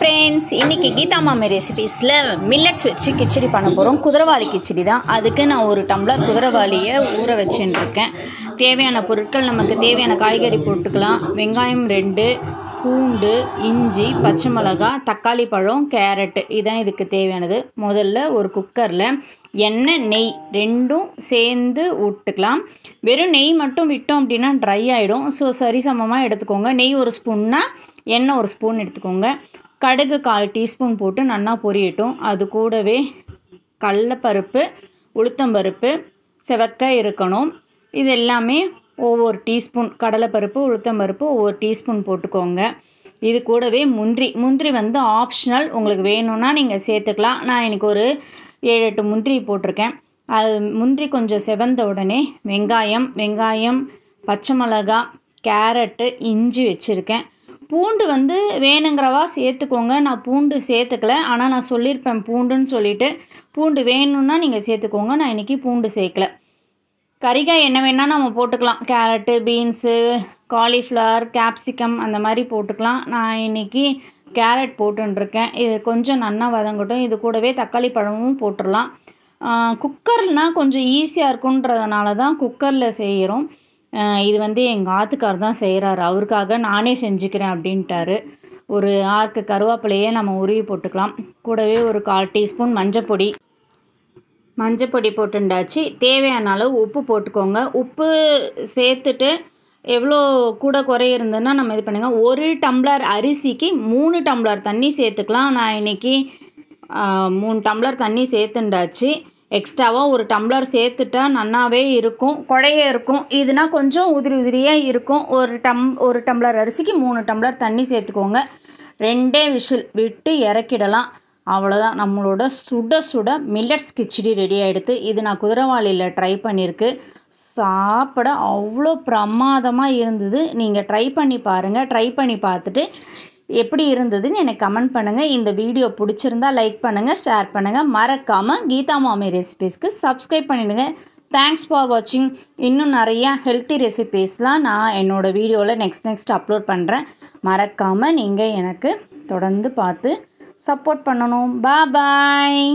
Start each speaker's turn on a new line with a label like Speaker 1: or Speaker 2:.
Speaker 1: Friends, இன்றைக்கி கீதா மாமி ரெசிபீஸில் millets வச்சு கிச்சடி பண்ண போகிறோம். குதிரைவாளி கிச்சடி தான். அதுக்கு நான் ஒரு டம்ளர் குதிரைவாளியை ஊற வச்சுட்டுருக்கேன். தேவையான பொருட்கள், நமக்கு தேவையான காய்கறி போட்டுக்கலாம். வெங்காயம் 2, பூண்டு, இஞ்சி, பச்சை மிளகாய், தக்காளி பழம், கேரட்டு, இதுதான் இதுக்கு தேவையானது. முதல்ல ஒரு குக்கரில் எண்ணெய், நெய் ரெண்டும் சேர்ந்து விட்டுக்கலாம். வெறும் நெய் மட்டும் விட்டோம் அப்படின்னா ட்ரை ஆகிடும். ஸோ சரிசமமாக எடுத்துக்கோங்க. நெய் ஒரு ஸ்பூன்னா எண்ணெய் ஒரு ஸ்பூன் எடுத்துக்கோங்க. கடுகு 1/4 டீஸ்பூன் போட்டு நல்லா பொரியட்டும். அது கூடவே கடலைப்பருப்பு, உளுத்தம்பருப்பு செவக்க இருக்கணும். இது எல்லாமே ஒவ்வொரு டீஸ்பூன், கடலைப்பருப்பு உளுத்தம்பருப்பு ஒவ்வொரு டீஸ்பூன் போட்டுக்கோங்க. இது கூடவே முந்திரி வந்து ஆப்ஷனல், உங்களுக்கு வேணும்னா நீங்கள் சேர்த்துக்கலாம். நான் இன்றைக்கி ஒரு 7-8 முந்திரி போட்டிருக்கேன். அது முந்திரி கொஞ்சம் செவந்த உடனே வெங்காயம், பச்சை மிளகாய், கேரட்டு, இஞ்சி வச்சுருக்கேன். பூண்டு வந்து வேணுங்கிறவா சேர்த்துக்கோங்க. நான் பூண்டு சேர்த்துக்கல, ஆனால் நான் சொல்லியிருப்பேன் பூண்டுன்னு சொல்லிவிட்டு. பூண்டு வேணும்னா நீங்கள் சேர்த்துக்கோங்க. நான் இன்றைக்கி பூண்டு சேர்க்கலை. கறிகாய் என்ன வேணால் நம்ம போட்டுக்கலாம். கேரட்டு, பீன்ஸு, காலிஃப்ளவர், கேப்சிகம் அந்த மாதிரி போட்டுக்கலாம். நான் இன்றைக்கி கேரட் போட்டுருக்கேன். இது கொஞ்சம் நல்லா வதங்கட்டும். இது கூடவே தக்காளி பழமும் போட்டுடலாம். குக்கர்னால் கொஞ்சம் ஈஸியாக இருக்குன்றதுனால தான் குக்கரில் செய்கிறோம். இது வந்து எங்கள் ஆத்துக்கார் தான் செய்கிறாரு. அவருக்காக நானே செஞ்சுக்கிறேன் அப்படின்ட்டாரு. ஒரு 6 கருவேப்பிலையே நம்ம உருவி போட்டுக்கலாம். கூடவே ஒரு 1/4 டீஸ்பூன் மஞ்சப்பொடி போட்டுண்டாச்சு. தேவையான அளவு உப்பு போட்டுக்கோங்க. உப்பு சேர்த்துட்டு எவ்வளோ கூட குறை இருந்ததுன்னா நம்ம இது பண்ணுங்கள். 1 டம்ளர் அரிசிக்கு 3 டம்ளர் தண்ணி சேர்த்துக்கலாம். நான் இன்றைக்கி 3 டம்ளர் தண்ணி சேர்த்துண்டாச்சு. எக்ஸ்ட்ராவாக 1 டம்ளர் சேர்த்துட்டா நல்லாவே இருக்கும், குழைய இருக்கும். இதுனா கொஞ்சம் உதிரியாக இருக்கும். ஒரு டம்ளர் அரிசிக்கு 3 டம்ளர் தண்ணி சேர்த்துக்கோங்க. 2 விசில் விட்டு இறக்கிடலாம். அவ்வளோதான், நம்மளோட சுட மில்லட்ஸ் கிச்சடி ரெடி ஆகிடுது. இது நான் குதிரைவாளியில் ட்ரை பண்ணியிருக்கு. சாப்பிட அவ்வளோ பிரமாதமாக இருந்தது. நீங்கள் ட்ரை பண்ணி பாருங்கள். ட்ரை பண்ணி பார்த்துட்டு எப்படி இருந்ததுன்னு எனக்கு கமெண்ட் பண்ணுங்கள். இந்த வீடியோ பிடிச்சிருந்தா லைக் பண்ணுங்கள், ஷேர் பண்ணுங்கள். மறக்காமல் கீதா மாமி ரெசிபீஸ்க்கு சப்ஸ்கிரைப் பண்ணிவிடுங்க. தேங்க்ஸ் ஃபார் வாட்சிங். இன்னும் நிறையா ஹெல்த்தி ரெசிபீஸ்லாம் நான் என்னோடய வீடியோவில் நெக்ஸ்ட் அப்லோட் பண்ணுறேன். மறக்காமல் நீங்கள் எனக்கு தொடர்ந்து பார்த்து சப்போர்ட் பண்ணணும். பாய்.